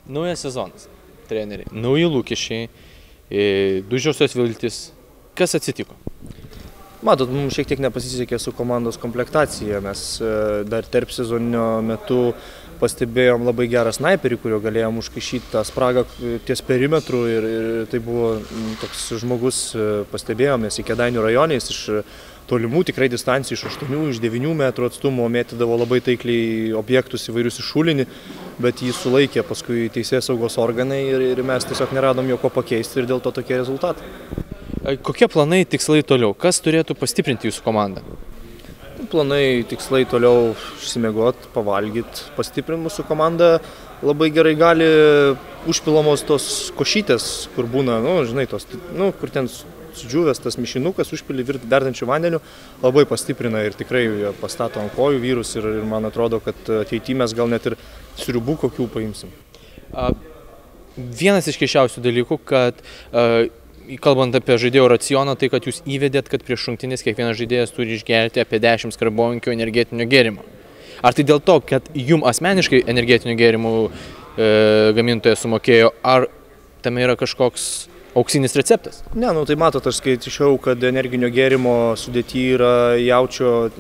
Naujas sezonas, treneriai, nauji lūkesčiai, didžiosios viltis. Kas atsitiko? Matot, mums šiek tiek nepasisekė su komandos komplektacija. Mes dar tarp sezoninio metu pastebėjom labai gerą snaiperį, kurio galėjom užkaišyti tą spragą ties perimetru ir tai buvo toks žmogus, pastebėjom, nes į Kėdainių rajoniais iš tolimų tikrai distancijų, iš 8, iš 9 metrų atstumo mėtydavo labai taikliai objektus įvairius į šulinį, bet jį sulaikė paskui teisėsaugos organai ir mes tiesiog neradom jo ko pakeisti ir dėl to tokie rezultatai. Kokie planai, tikslai toliau? Kas turėtų pastiprinti jūsų komandą? Planai, tikslai toliau išsimiegot, pavalgyt, pastiprinti mūsų komandą. Labai gerai gali užpilamos tos košytės, kur būna, kur ten sudžiūvęs tas mišinukas, užpili verdančių vandeniu, labai pastiprina ir tikrai pastato ant kojų vyrus ir man atrodo, kad ateityje mes gal net ir sriubų kokių paimsim. Vienas iš keisčiausių dalykų, kad kalbant apie žaidėjo racioną, tai kad jūs įvedėt, kad prieš rungtynes kiekvienas žaidėjas turi išgerti apie 10 skarbonkių energetinio gėrimo. Ar tai dėl to, kad jum asmeniškai energetinių gėrimų gamintojas sumokėjo, ar tame yra kažkoks auksinis receptas? Ne, tai matot, aš skaičiau, kad energinio gėrimo sudėty yra jaučio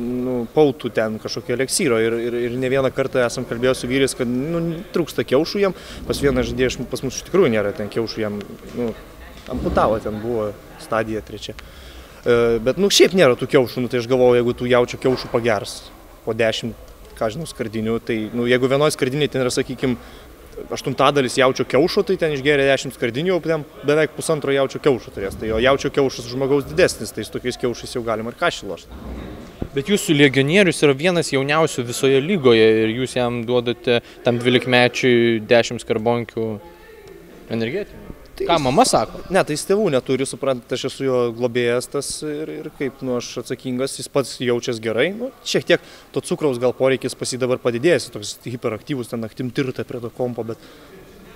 pautų ten kažkokio eleksyro ir ne vieną kartą esam kalbėję su vyrais, kad trūksta kiaušų jam, pas vieną žaidėją pas mus iš tikrųjų nėra ten kiaušų jam, amputavo, ten buvo stadija 3. Bet šiaip nėra tų kiaušų, tai aš galvoju, jeigu tų jaučio kiaušų pagers po 10, skardinių, tai jeigu vienoje skardinėje ten yra, sakykime, 1/8 jaučio kiaušo, tai ten išgeria 10 skardinių, jau beveik 1,5 jaučio kiaušo turės. Tai jo jaučio kiaušas žmogaus didesnis, tai su tokiais kiaušais jau galima ir kašį lošti. Bet jūsų legionierius yra vienas jauniausių visoje lygoje ir jūs jam duodate tam 12-mečiui 10 skarbonkių energetinių. Ką mama sako? Ne, tai jis tėvų neturi, suprantate, aš esu jo globėjas tas ir kaip aš atsakingas, jis pats jaučiasi gerai. Šiek tiek to cukraus gal poreikis pas jį dabar padidėjęs, toks hiperaktyvus, ten naktim tirta prie to kompo, bet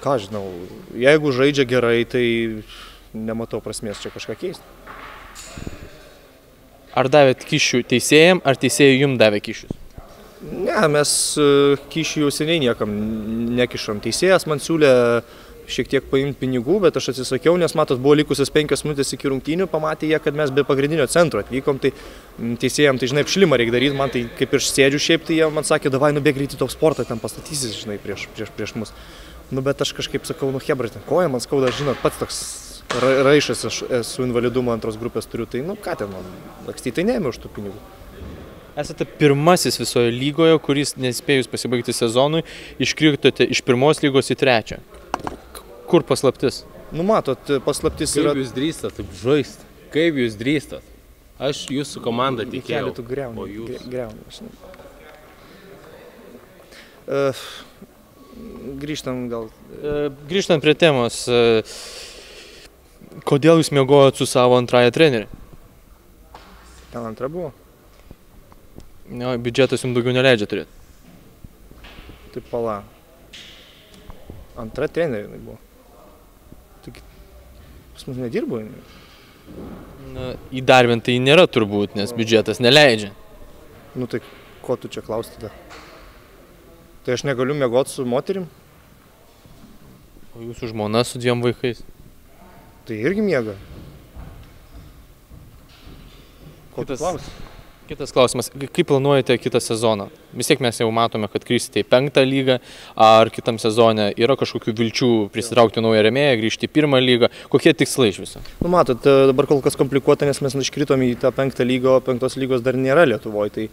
ką žinau, jeigu žaidžia gerai, tai nematau prasmės čia kažką keisti. Ar davėt kyšių teisėjam, ar teisėjai jums davė kyšius? Ne, mes kyšių jau seniai niekam nekišam. Teisėjas man siūlė šiek tiek paimti pinigų, bet aš atsisakiau, nes matot, buvo likusios 5 minutės iki rungtynių, pamatė jie, kad mes be pagrindinio centro atvykom, tai teisėjam, tai žinai, apšilimą reikia daryti, man tai kaip ir sėdžiu šiaip, tai jie man sakė, davai nubėk greitai top sportą, ten pastatysis, žinai, prieš mus. Bet aš kažkaip sakau, hebra, ten koja man skauda, žinot, pats toks raišas, aš esu invalidumo antros grupės turiu, tai ką ten man, lakstyti, tai neėmė už tų pinigų. Esate pirmasis visoje lygoje, kuris nespėjus pasibaigti sezonui, iškritote iš 1 lygos į 3. Kur paslaptis? Matot, paslaptis yra... Kaip jūs drįstat taip žaisti? Kaip jūs drįstat? Aš jūsų komandą tikėjau. Keletų greunų. Grįžtam gal... Grįžtant prie temos, kodėl jūs miegojot su savo antrąją trenerį? Ten antra buvo. Biudžetas jums daugiau neleidžia turėti. Taip pala. Antra trenerė buvo. Pas mus nedirbo. Įdarbinti tai nėra turbūt, nes biudžetas neleidžia. Tai ko tu čia klausi tada? Tai aš negaliu miegoti su moterim? O jūsų žmona su 2 vaikais? Tai irgi miega. Ko tu klausi? Kitas klausimas, kaip planuojate kitą sezoną? Vis tiek mes jau matome, kad krisite į 5 lygą, ar kitam sezone yra kažkokių vilčių prisitraukti naują rėmėją, grįžti į 1 lygą? Kokie tikslai iš viso? Matot, dabar kol kas komplikuota, nes mes iškritom į tą 5 lygą, o 5 lygos dar nėra Lietuvoje, tai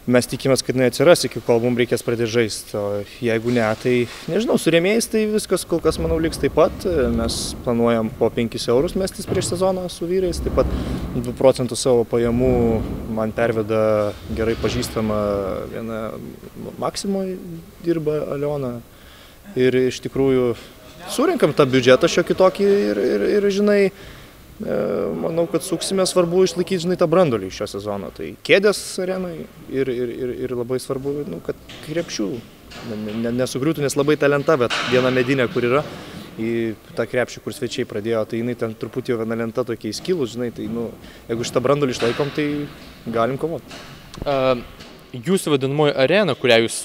mes tikimės, kad neatsiras iki kol mums reikės pradėti žaisti, o jeigu ne, tai nežinau, su rėmėjais tai viskas kol kas, manau, liks taip pat. Mes planuojam po 5 eurus mestis prieš sezoną su vyrais, taip pat 2% savo pajamų man perveda gerai pažįstama viena Maksimoje dirba Aliona ir iš tikrųjų surinkam tą biudžetą šiokį tokį ir žinai, manau, kad suksime, svarbu išlaikyti, žinai, tą brandolį šio sezono. Tai kėdės arenai ir labai svarbu, kad krepšių nesugriūtų, nes labai ta lenta, bet viena medinė, kur yra, į tą krepšį, kur svečiai pradėjo, tai jinai ten truputį jau viena lenta tokia įskilus, žinai, tai jeigu šitą brandolį išlaikom, tai galim kovoti. Jūsų vadinamoji arena, kurią jūs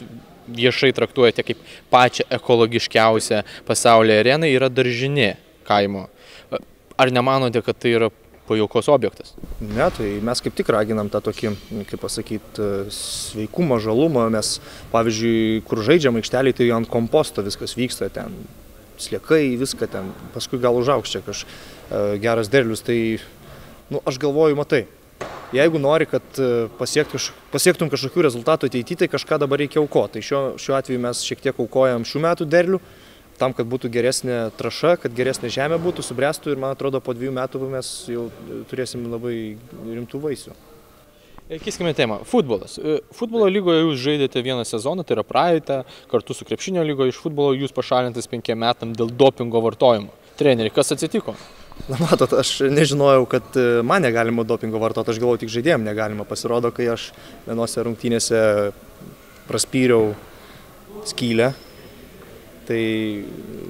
viešai traktuojate kaip pačią ekologiškiausią pasaulyje areną, yra Daržinė kaimo. Ar nemanote, kad tai yra pajaukos objektas? Ne, tai mes kaip tik raginam tą tokį, kaip pasakyti, sveikumą, žalumą. Mes, pavyzdžiui, kur žaidžiam aikšteliai, tai ant komposto viskas vyksta, ten sliekai, viską ten, paskui gal užaugs čia geras derlius. Tai, aš galvoju, matai, jeigu nori, kad pasiektum kažkokių rezultatų ateityje, tai kažką dabar reikia aukoti. Tai šiuo atveju mes šiek tiek aukojam šių metų derlių, tam, kad būtų geresnė trąša, kad geresnė žemė būtų, subręstų ir, man atrodo, po 2 metų mes jau turėsim labai rimtų vaisių. Keiskime temą. Futbolas. Futbolo lygoje jūs žaidėte vieną sezoną, tai yra praeitą, kartu su krepšinio lygoje iš futbolo jūs pašalintas 5 metam dėl dopingo vartojimo. Treneri, kas atsitiko? Na, matot, aš nežinojau, kad man negalima dopingo vartoti, aš galvoju, tik žaidėjim negalima. Pasirodo, kai aš vienose rungtynėse praspyriau skylę, tai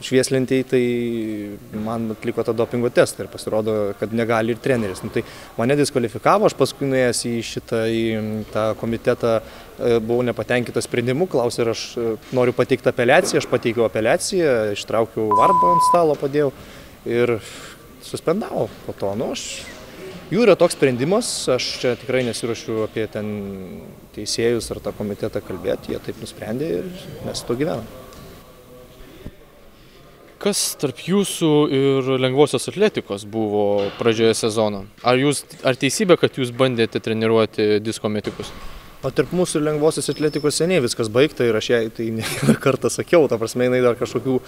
švieslentėj, tai man atliko tą dopingo testą ir pasirodo, kad negali ir treneris. Tai mane diskvalifikavo, aš paskui nuėjęs į tą komitetą buvau nepatenkintas sprendimu, klausė, ar aš noriu pateikti apeliaciją, aš pateikiau apeliaciją, ištraukiau varbą ant stalo, padėjau ir suspendavo po to. Jų yra toks sprendimas, aš čia tikrai nesiruošiu apie ten teisėjus ar tą komitetą kalbėti, jie taip nusprendė ir mes to gyvenam. Kas tarp jūsų ir lengvosios atletikos buvo pradžioje sezono? Ar teisybė, kad jūs bandėte treniruoti disko metikus? O tarp mūsų ir lengvosios atletikos seniai viskas baigta ir aš jai tai ne vieną kartą sakiau, ta prasme, jinai dar kažkokių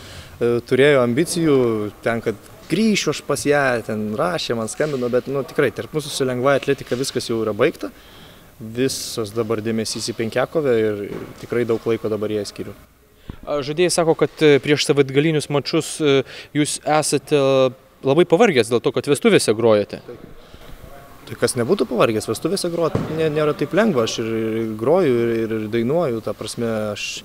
turėjo ambicijų, ten, kad grįšiu aš pas ją, ten rašė, man skambino, bet tikrai tarp mūsų su lengvąja atletika viskas jau yra baigta, visas dabar dėmesys į penkiakovę ir tikrai daug laiko dabar jai skiriu. Žaidėjai sako, kad prieš savaitgalinius mačus jūs esate labai pavargęs dėl to, kad vestuvėse grojate. Tai kas nebūtų pavargęs, vestuvėse groti nėra taip lengva, aš ir groju, ir dainuoju, ta prasme, aš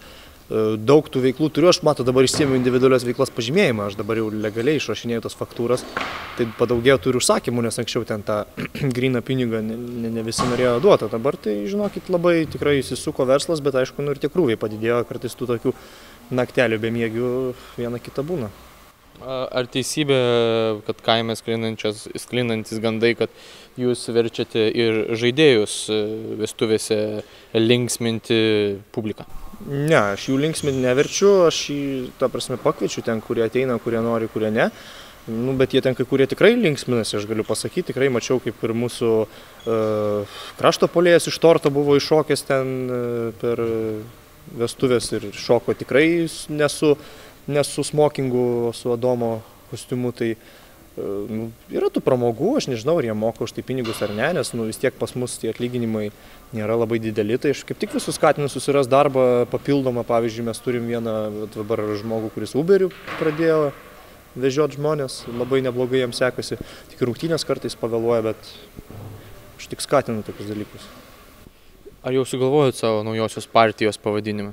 daug tų veiklų turiu, aš dabar išsiėmiau individualios veiklos pažymėjimą, aš dabar jau legaliai išrašinėjau tas faktūras, tai padaugėjo turiu užsakymų, nes anksčiau ten tą gryną pinigą ne visi norėjo duoti, dabar tai, žinokit, labai tikrai įsisuko verslas, bet aišku, ir tie krūviai padidėjo, kartais tų tokių naktelių bemiegių viena kita būna. Ar teisybė, kad kaime sklindantis gandai, kad jūs verčiate ir žaidėjus vestuvėse linksminti publiką? Ne, aš jų linksminti neverčiu, aš ta prasme pakviečiu ten, kurie ateina, kurie nori, kurie ne. Bet jie ten kai kurie tikrai linksminasi, aš galiu pasakyti, tikrai mačiau, kaip ir mūsų krašto puolėjas iš torto buvo iššokęs ten per vestuvės ir šoko tikrai nesu smokingu, su Adomo kostiumu, tai yra tų pramogų, aš nežinau, ar jie moka už tai pinigus ar ne, nes vis tiek pas mus tie atlyginimai nėra labai dideli, tai aš kaip tik visus skatinu susiras darbą papildomą, pavyzdžiui, mes turim vieną dabar žmogų, kuris Uberiu pradėjo vežioti žmonės, labai neblogai jiems sekasi, tik rungtynės kartais pavėluoja, bet aš tik skatinu tokius dalykus. Ar jau sugalvojot savo naujosios partijos pavadinimą?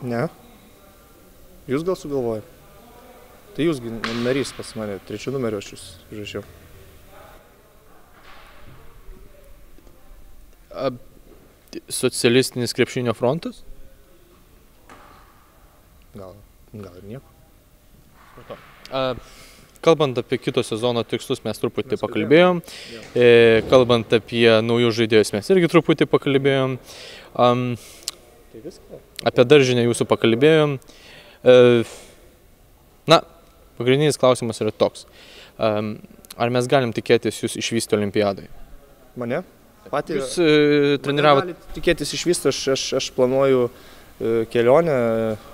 Ne. Jūs gal sugalvojate? Tai jūs narys pas mane, 3 numeriu aš jūs žaidžiau. Socialistinis krepšinio frontas? Gal ir nieko. Kalbant apie kito sezono tikslus, mes truputį pakalbėjom. Kalbant apie naujus žaidėjus, mes irgi truputį pakalbėjom. Apie Daržinę jūsų pakalbėjom. Pagrindinis klausimas yra toks. Ar mes galim tikėtis jūs išvysti olimpiadai? Mane? Jūs treniravote? Mane gali tikėtis išvysti, aš planuoju kelionę,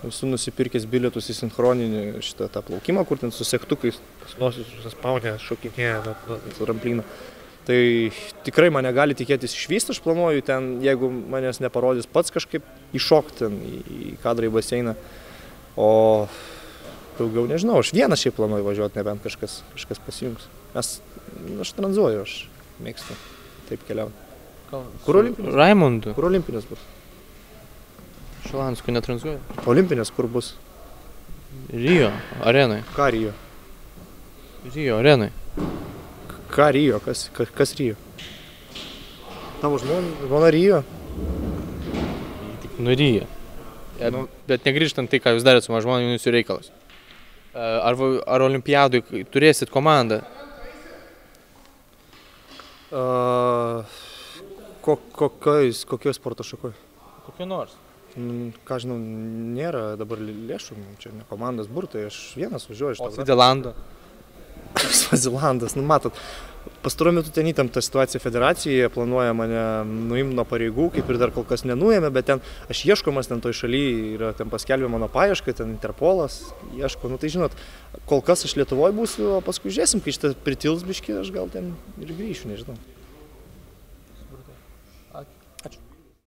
esu nusipirkęs bilietus į sinchroninį tą plaukimą, kur ten su sektukais, nosius suspaudė, šokinėja, tramplyną. Tai tikrai mane gali tikėtis išvysti, aš planuoju ten, jeigu manęs neparodys pats kažkaip iššokti ten į kadrą į baseiną, o daugiau nežinau, aš vienas šiaip planuoju važiuoti, nebent kažkas pasijungs. Aš tranzuoju, aš mėgstu taip keliauti. Kur olimpinis? Raimondu. Kur olimpinis bus? Šilanskų netranzuoja. Olimpinis kur bus? Rio arenai. Ką Rio? Rio arenai. Ką Rio? Kas Rio? Tavo žmona Rio? Nuryja. Bet negrįžtant tai, ką jūs darėte su mažumą, jūsų reikalas. Ar olimpiadui turėsit komandą? Kokioj sporto šakoj? Kokiu nors. Ką žinau, nėra dabar lėšų, čia ne komandos burtai, aš vienas važiuoju iš O Svizelando? Svazilandas, matot, pastaruoju metu ten įtempta situacija federacijoje, planuoja mane nuimti nuo pareigų, kaip ir dar kol kas nenuėmė, bet ten aš ieškomas, ten toj šaly yra, ten paskelbė mano paiešką, ten Interpolas ieško, tai žinot, kol kas aš Lietuvoje būsiu, o paskui žiūrėsim, kai šitą pritils biškį, aš gal ten ir grįšiu, nežinau.